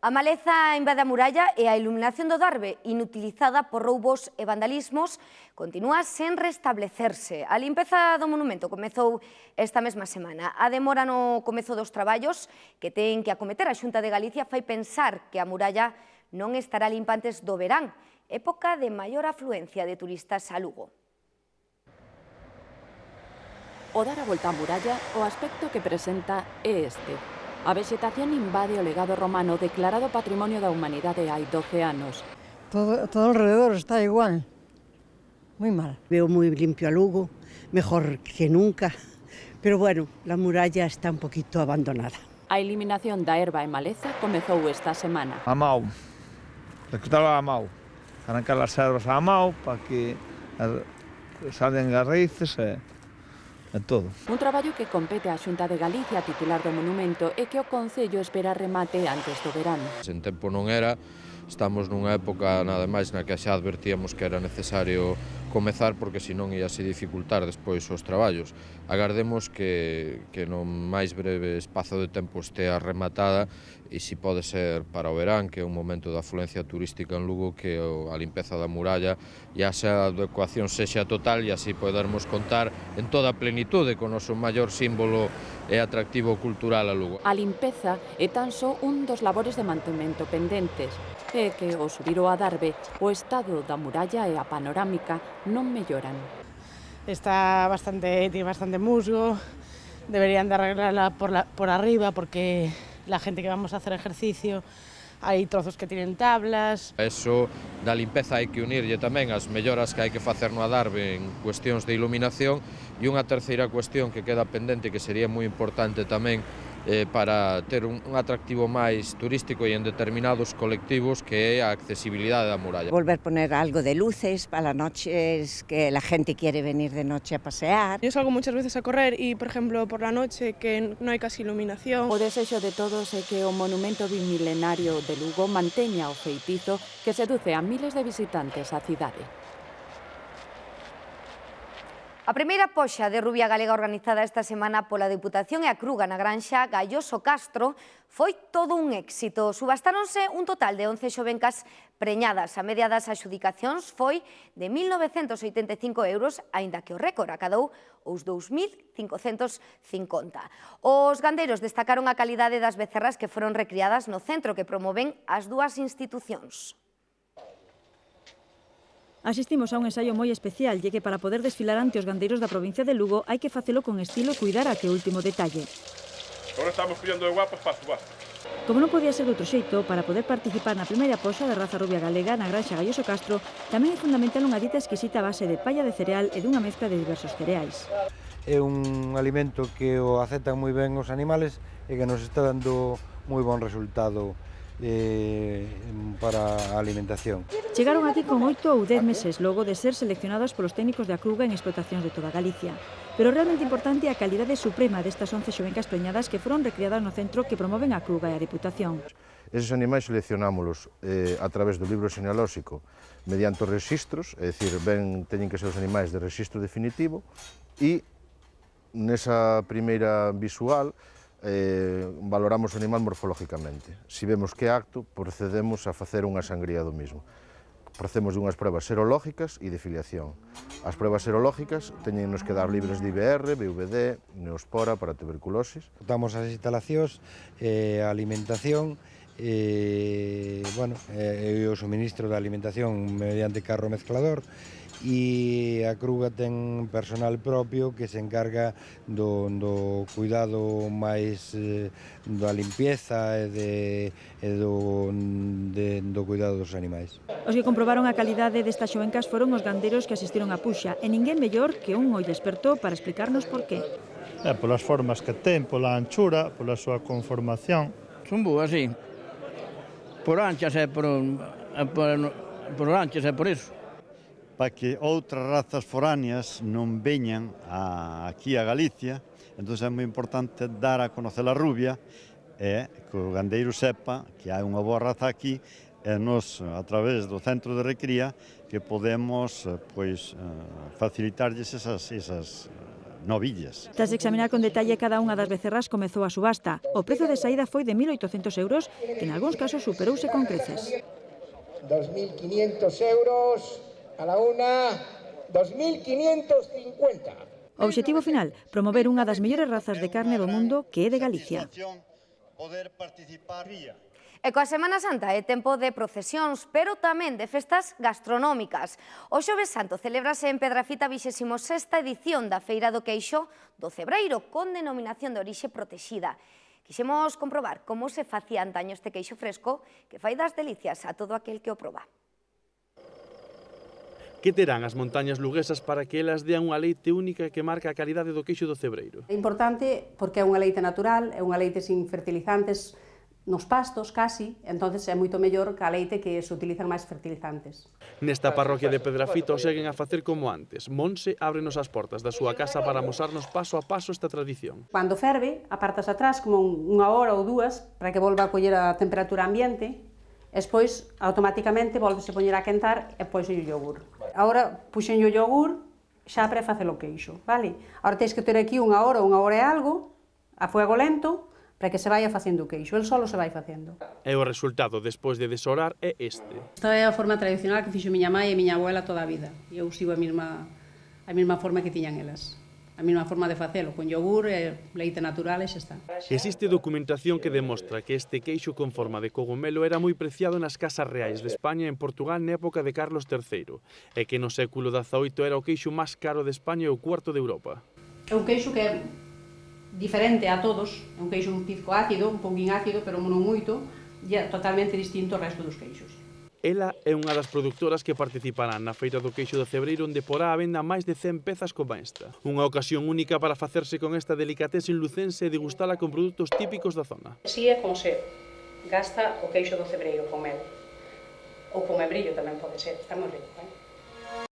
A maleza invade a muralla e a iluminación do Darbe, inutilizada por roubos e vandalismos, continúa sen restablecerse. A limpeza do monumento comezou esta mesma semana. A demora no comezo dos traballos que ten que acometer a Xunta de Galicia fai pensar que a muralla non estará limpa antes do verán, época de maior afluencia de turistas a Lugo. O dar a volta á muralla, o aspecto que presenta é este. A vexetación invade o legado romano declarado Patrimonio da Humanidade hai 12 anos. Todo alrededor está igual, muy mal. Veo muy limpio a Lugo, mejor que nunca, pero bueno, la muralla está un poquito abandonada. A eliminación da herba e maleza comezou esta semana. A mão, recrutarla a mão, arrancar as ervas a mão para que salgan as raíces e todo. Un traballo que compete á Xunta de Galicia, titular do monumento, e que o Concello espera remate antes do verano. Sen tempo non era, estamos nunha época nada máis na que xa advertíamos que era necesario comezar porque senón íase dificultar despois os traballos. Agardemos que no máis breve espazo de tempo estea rematada e se pode ser para o verán, que é un momento de afluencia turística en Lugo, que a limpeza da muralla e a adecuación sexa total e así podermos contar en toda a plenitude con o noso maior símbolo e atractivo cultural a Lugo. A limpeza é tan só un dos labores de mantemento pendentes, e que ao subir o Adarve, o estado da muralla e a panorámica non melloran. Tiene bastante musgo, deberían de arreglarla por arriba porque la gente que vamos a hacer ejercicio hai trozos que tienen tablas. Eso da limpeza hai que unirlle tamén as melloras que hai que facer no Adarve en cuestións de iluminación e unha terceira cuestión que queda pendente que sería moi importante tamén para ter un atractivo máis turístico e en determinados colectivos, que é a accesibilidade da muralla. Volver a poner algo de luces para las noches, que la gente quiere venir de noche a pasear. Yo salgo muchas veces a correr y, por ejemplo, por la noche que no hai casi iluminación. O desexo de todos é que o monumento bimilenario de Lugo manteña o feitizo que seduce a miles de visitantes á cidade. A primeira poxa de rubia galega organizada esta semana pola Deputación e a Cruga na granxa Galloso Castro foi todo un éxito. Subastáronse un total de 11 xovencas preñadas. A media das adxudicacións foi de 1.985 euros, aínda que o récord acadou os 2.550. Os gandeiros destacaron a calidade das becerras que foron recriadas no centro que promoven as dúas institucións. Asistimos a un ensaio moi especial, e que para poder desfilar ante os gandeiros da provincia de Lugo hai que facelo con estilo e cuidar a que último detalle. Agora estamos collendo de guapas para subar. Como non podía ser de outro xeito, para poder participar na primeira poxa de raza rubia galega na granxa Galloso Castro, tamén é fundamental unha dieta exquisita a base de palla de cereal e dunha mezcla de diversos cereais. É un alimento que o aceptan moi ben os animales e que nos está dando moi bon resultado para a alimentación. Chegaron aquí con 8 ou 10 meses logo de ser seleccionados polos técnicos da Cruga en explotacións de toda Galicia. Pero realmente importante é a calidade suprema destas 11 xovencas preñadas que foron recriadas no centro que promoven a Cruga e a Deputación. Eses animais seleccionámolos a través do libro xenealóxico mediante os rexistros, é dicir, teñen que ser os animais de rexistro definitivo e nesa primeira visual valoramos o animal morfológicamente. Se vemos que é apto, procedemos a facer unha sangría do mismo. Procedemos dunhas pruebas serológicas e de filiación. As pruebas serológicas teñennos que dar libres de IBR, VVD, neospora para tuberculosis. Damos as instalacións, a alimentación, e o suministro da alimentación mediante carro mezclador, e a Cruga ten personal propio que se encarga do cuidado máis da limpieza e do cuidado dos animais. Os que comprobaron a calidade destas xovencas foron os gandeiros que asistiron á puxa, e ninguén mellor que un ollo experto para explicarnos por qué. Polas formas que ten, pola anchura, pola súa conformación. Son boas, sí. Por anchas e por anchas e por iso. Para que outras razas foráneas non veñan aquí a Galicia, entón é moi importante dar a conocer a rubia e que o gandeiro sepa que hai unha boa raza aquí e nos, a través do centro de recría, que podemos facilitarlles esas novillas. Tras examinar con detalle cada unha das becerras, comezou a subasta. O prezo de saída foi de 1.800 euros, que en algúns casos superouse con creces. 2.500 euros a la una, 2.550. O obxectivo final, promover unha das mellores razas de carne do mundo, que é de Galicia. E coa Semana Santa é tempo de procesións, pero tamén de festas gastronómicas. O Xoves Santo celébrase en Pedrafita a 26ª edición da Feira do Queixo do Cebreiro, con denominación de orixe protexida. Quixemos comprobar como se facía antaño este queixo fresco, que fai das delicias a todo aquel que o proba. Que terán as montañas luguesas para que elas dean unha leite única que marca a calidade do queixo do Cebreiro? É importante porque é unha leite natural, é unha leite sin fertilizantes nos pastos, casi, entonces é moito mellor que a leite que se utilizan máis fertilizantes. Nesta parroquia de Pedrafita o seguen a facer como antes. Monse ábrenos as portas da súa casa para amosarnos paso a paso esta tradición. Cando ferve, apartas atrás como unha hora ou dúas para que volva a coller a temperatura ambiente, e despois automáticamente volvese a poñer a quentar e pois o yogur. Agora puxen o yogur xa para facer o queixo, vale? Agora tens que ter aquí unha hora e algo, a fuego lento, para que se vaya facendo o queixo, el solo se vai facendo. E o resultado, despois de desorar, é este. Esta é a forma tradicional que fixo miña mãe e miña abuela toda a vida. E eu sigo a mesma forma que tiñan elas. A mesma forma de facelo, con yogur e leite natural e xa está. Existe documentación que demostra que este queixo con forma de cogomelo era moi preciado nas casas reais de España e en Portugal na época de Carlos III, e que no século XVIII era o queixo máis caro de España e o cuarto de Europa. É un queixo que é diferente a todos, é un queixo un pizco ácido, un pouquín ácido, pero non moito, e é totalmente distinto ao resto dos queixos. Ela é unha das produtoras que participarán na Feira do Queixo do Cebreiro, onde porá a venda máis de 100 pezas como esta. Unha ocasión única para facerse con esta delicatese lucense e degustala con produtos típicos da zona. Así é como se gasta o queixo do Cebreiro con mel. Ou con membrillo tamén pode ser, está moi rico,